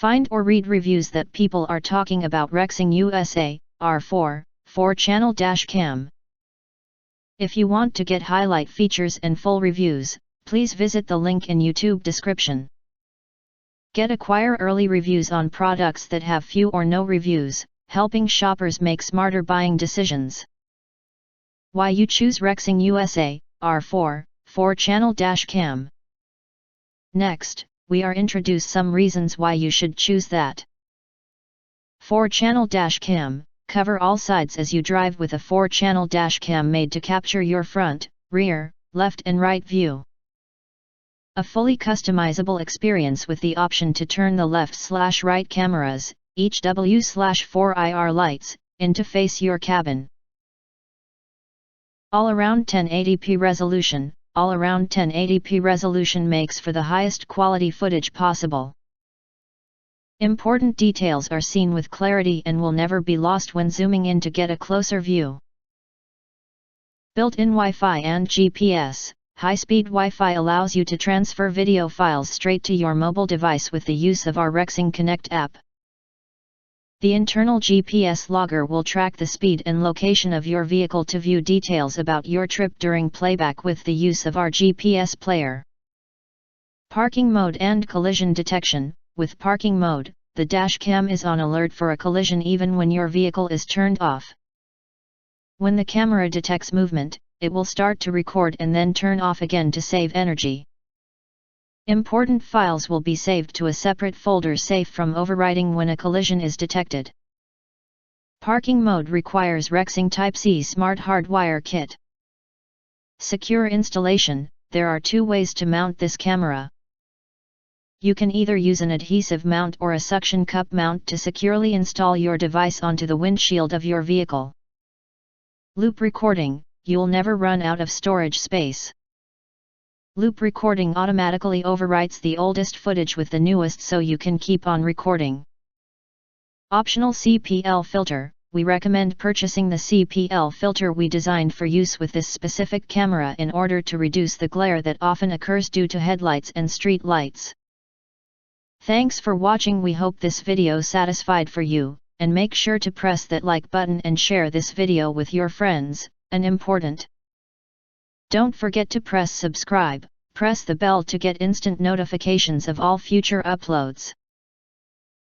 Find or read reviews that people are talking about RexingUSA, R4, 4-channel cam. If you want to get highlight features and full reviews, please visit the link in YouTube description. Acquire early reviews on products that have few or no reviews, helping shoppers make smarter buying decisions. Why you choose RexingUSA, R4, 4-channel cam. Next, we are introduce some reasons why you should choose that. 4-channel cam, cover all sides as you drive with a 4-channel cam made to capture your front, rear, left and right view. A fully customizable experience with the option to turn the left/right cameras, each W/4 IR lights, in to face your cabin. All-around 1080p resolution. All-around 1080p resolution makes for the highest quality footage possible. Important details are seen with clarity and will never be lost when zooming in to get a closer view. Built-in Wi-Fi and GPS. High-speed Wi-Fi allows you to transfer video files straight to your mobile device with the use of our Rexing Connect app. The internal GPS logger will track the speed and location of your vehicle to view details about your trip during playback with the use of our GPS player. Parking mode and collision detection. With parking mode, the dashcam is on alert for a collision even when your vehicle is turned off. When the camera detects movement, it will start to record and then turn off again to save energy. Important files will be saved to a separate folder safe from overwriting when a collision is detected. Parking mode requires Rexing Type-C Smart Hardwire Kit. Secure installation. There are two ways to mount this camera. You can either use an adhesive mount or a suction cup mount to securely install your device onto the windshield of your vehicle. Loop recording. You'll never run out of storage space. Loop recording automatically overwrites the oldest footage with the newest so you can keep on recording. Optional CPL filter. We recommend purchasing the CPL filter we designed for use with this specific camera in order to reduce the glare that often occurs due to headlights and street lights. Thanks for watching. We hope this video satisfied for you, and make sure to press that like button and share this video with your friends, and important. Don't forget to press subscribe, press the bell to get instant notifications of all future uploads.